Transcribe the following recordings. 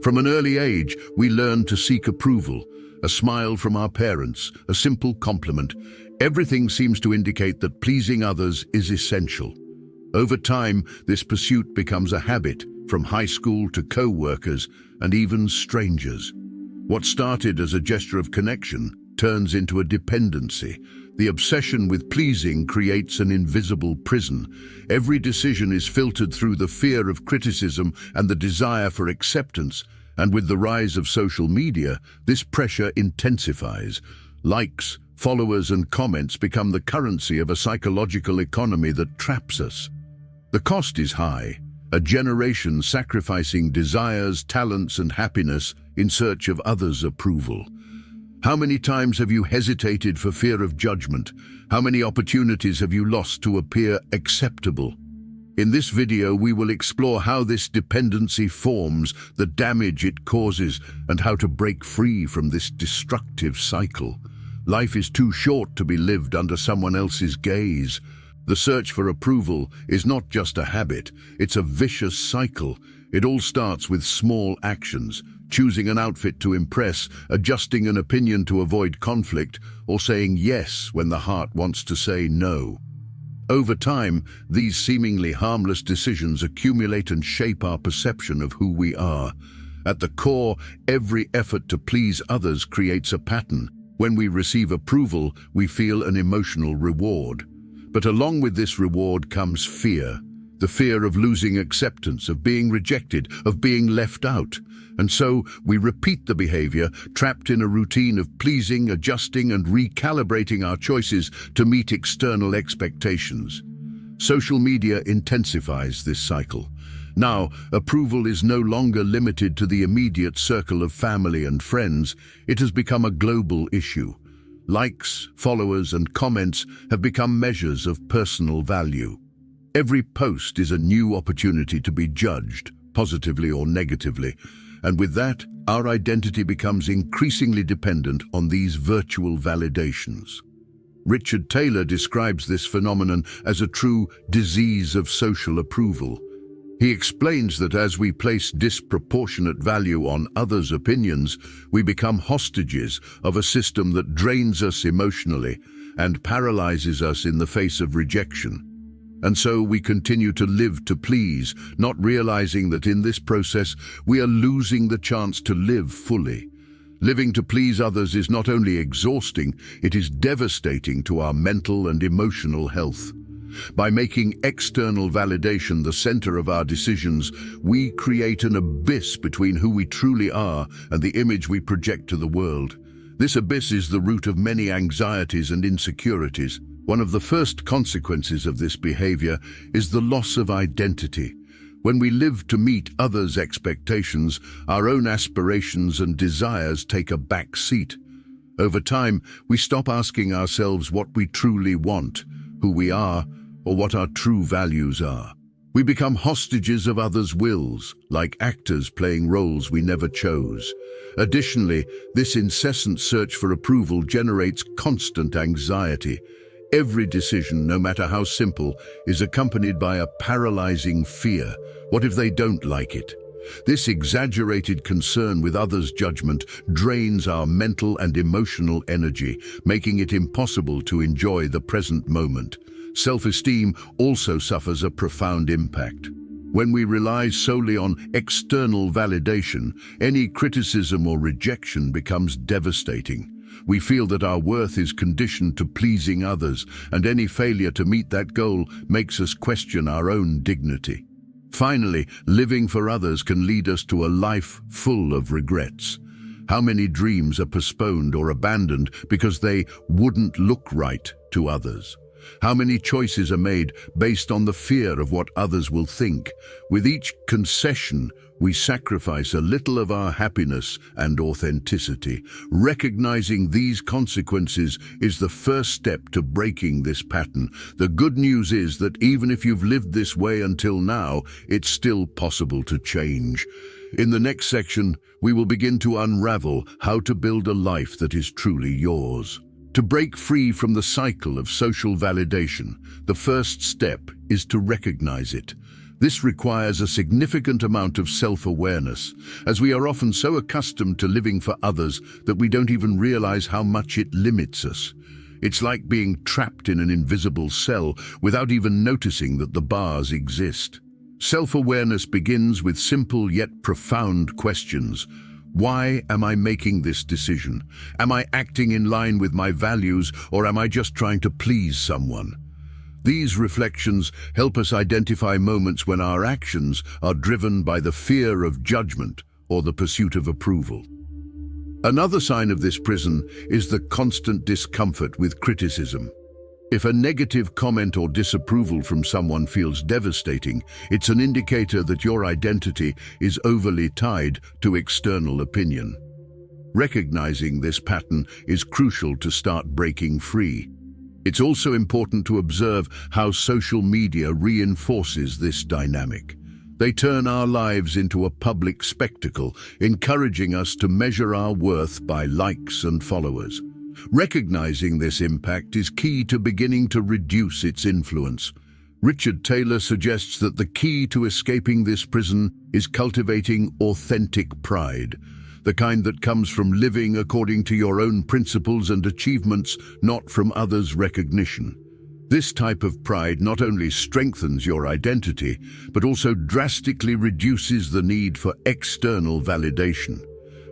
From an early age, we learn to seek approval, a smile from our parents, a simple compliment. Everything seems to indicate that pleasing others is essential. Over time, this pursuit becomes a habit, from high school to co-workers and even strangers. What started as a gesture of connection turns into a dependency. The obsession with pleasing creates an invisible prison. Every decision is filtered through the fear of criticism and the desire for acceptance, and with the rise of social media, this pressure intensifies. Likes, followers, and comments become the currency of a psychological economy that traps us. The cost is high, a generation sacrificing desires, talents, and happiness in search of others' approval. How many times have you hesitated for fear of judgment? How many opportunities have you lost to appear acceptable? In this video, we will explore how this dependency forms, the damage it causes, and how to break free from this destructive cycle. Life is too short to be lived under someone else's gaze. The search for approval is not just a habit, it's a vicious cycle. It all starts with small actions, choosing an outfit to impress, adjusting an opinion to avoid conflict, or saying yes when the heart wants to say no. Over time, these seemingly harmless decisions accumulate and shape our perception of who we are. At the core, every effort to please others creates a pattern. When we receive approval, we feel an emotional reward. But along with this reward comes fear. The fear of losing acceptance, of being rejected, of being left out. And so we repeat the behavior, trapped in a routine of pleasing, adjusting, and recalibrating our choices to meet external expectations. Social media intensifies this cycle. Now, approval is no longer limited to the immediate circle of family and friends. It has become a global issue. Likes, followers, and comments have become measures of personal value. Every post is a new opportunity to be judged, positively or negatively, and with that, our identity becomes increasingly dependent on these virtual validations. Richard Taylor describes this phenomenon as a true disease of social approval. He explains that as we place disproportionate value on others' opinions, we become hostages of a system that drains us emotionally and paralyzes us in the face of rejection. And so we continue to live to please, not realizing that in this process we are losing the chance to live fully. Living to please others is not only exhausting, it is devastating to our mental and emotional health. By making external validation the center of our decisions, we create an abyss between who we truly are and the image we project to the world. This abyss is the root of many anxieties and insecurities. One of the first consequences of this behavior is the loss of identity. When we live to meet others' expectations, our own aspirations and desires take a back seat. Over time, we stop asking ourselves what we truly want, who we are, or what our true values are. We become hostages of others' wills, like actors playing roles we never chose. Additionally, this incessant search for approval generates constant anxiety. Every decision, no matter how simple, is accompanied by a paralyzing fear. What if they don't like it? This exaggerated concern with others' judgment drains our mental and emotional energy, making it impossible to enjoy the present moment. Self-esteem also suffers a profound impact. When we rely solely on external validation, any criticism or rejection becomes devastating. We feel that our worth is conditioned to pleasing others, and any failure to meet that goal makes us question our own dignity. Finally, living for others can lead us to a life full of regrets. How many dreams are postponed or abandoned because they wouldn't look right to others? How many choices are made based on the fear of what others will think? With each concession, we sacrifice a little of our happiness and authenticity. Recognizing these consequences is the first step to breaking this pattern. The good news is that even if you've lived this way until now, it's still possible to change. In the next section, we will begin to unravel how to build a life that is truly yours. To break free from the cycle of social validation, the first step is to recognize it. This requires a significant amount of self-awareness, as we are often so accustomed to living for others that we don't even realize how much it limits us. It's like being trapped in an invisible cell without even noticing that the bars exist. Self-awareness begins with simple yet profound questions. Why am I making this decision? Am I acting in line with my values, or am I just trying to please someone? These reflections help us identify moments when our actions are driven by the fear of judgment or the pursuit of approval. Another sign of this prison is the constant discomfort with criticism. If a negative comment or disapproval from someone feels devastating, it's an indicator that your identity is overly tied to external opinion. Recognizing this pattern is crucial to start breaking free. It's also important to observe how social media reinforces this dynamic. They turn our lives into a public spectacle, encouraging us to measure our worth by likes and followers. Recognizing this impact is key to beginning to reduce its influence. Richard Taylor suggests that the key to escaping this prison is cultivating authentic pride, the kind that comes from living according to your own principles and achievements, not from others' recognition. This type of pride not only strengthens your identity, but also drastically reduces the need for external validation.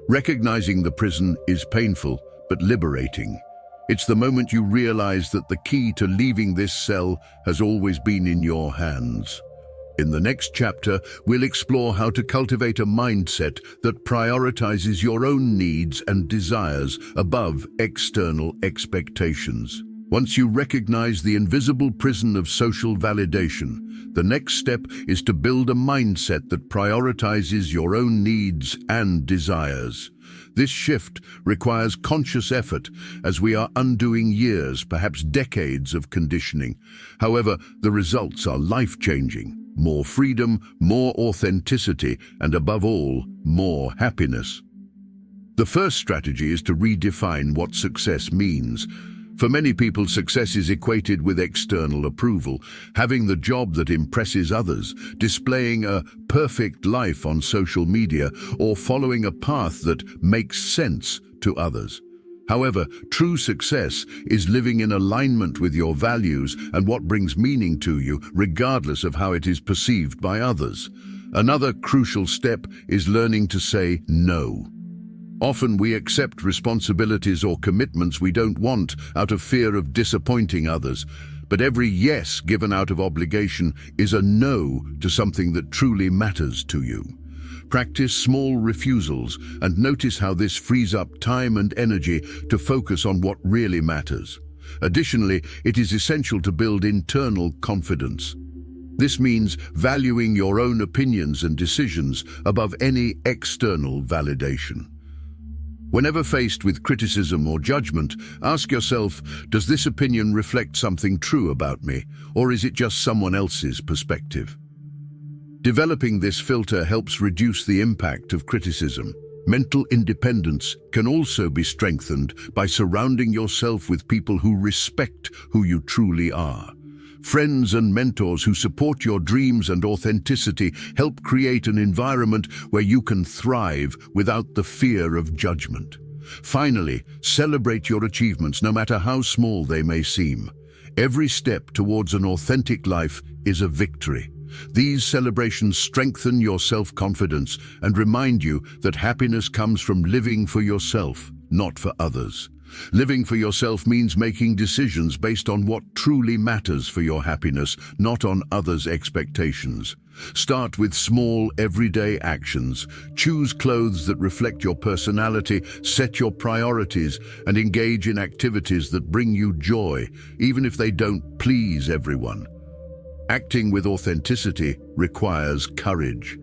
Recognizing the prison is painful, but liberating. It's the moment you realize that the key to leaving this cell has always been in your hands. In the next chapter, we'll explore how to cultivate a mindset that prioritizes your own needs and desires above external expectations. Once you recognize the invisible prison of social validation, the next step is to build a mindset that prioritizes your own needs and desires. This shift requires conscious effort, as we are undoing years, perhaps decades of conditioning. However, the results are life-changing. More freedom, more authenticity, and above all, more happiness. The first strategy is to redefine what success means. For many people, success is equated with external approval, having the job that impresses others, displaying a perfect life on social media, or following a path that makes sense to others. However, true success is living in alignment with your values and what brings meaning to you, regardless of how it is perceived by others. Another crucial step is learning to say no. Often we accept responsibilities or commitments we don't want out of fear of disappointing others, but every yes given out of obligation is a no to something that truly matters to you. Practice small refusals and notice how this frees up time and energy to focus on what really matters. Additionally, it is essential to build internal confidence. This means valuing your own opinions and decisions above any external validation. Whenever faced with criticism or judgment, ask yourself, does this opinion reflect something true about me, or is it just someone else's perspective? Developing this filter helps reduce the impact of criticism. Mental independence can also be strengthened by surrounding yourself with people who respect who you truly are. Friends and mentors who support your dreams and authenticity help create an environment where you can thrive without the fear of judgment. Finally, celebrate your achievements, no matter how small they may seem. Every step towards an authentic life is a victory. These celebrations strengthen your self-confidence and remind you that happiness comes from living for yourself, not for others. Living for yourself means making decisions based on what truly matters for your happiness, not on others' expectations. Start with small, everyday actions. Choose clothes that reflect your personality, set your priorities, and engage in activities that bring you joy, even if they don't please everyone. Acting with authenticity requires courage.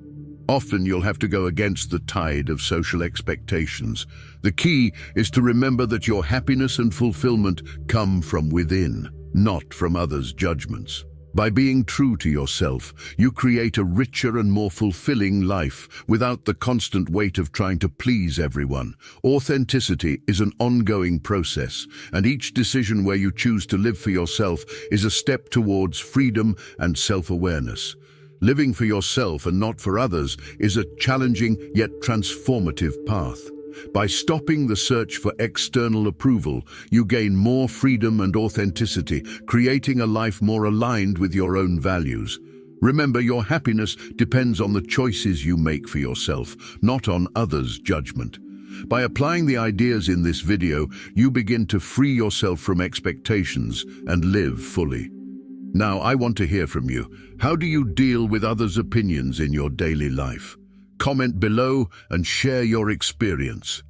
Often you'll have to go against the tide of social expectations. The key is to remember that your happiness and fulfillment come from within, not from others' judgments. By being true to yourself, you create a richer and more fulfilling life without the constant weight of trying to please everyone. Authenticity is an ongoing process, and each decision where you choose to live for yourself is a step towards freedom and self-awareness. Living for yourself and not for others is a challenging yet transformative path. By stopping the search for external approval, you gain more freedom and authenticity, creating a life more aligned with your own values. Remember, your happiness depends on the choices you make for yourself, not on others' judgment. By applying the ideas in this video, you begin to free yourself from expectations and live fully. Now, I want to hear from you. How do you deal with others' opinions in your daily life? Comment below and share your experience.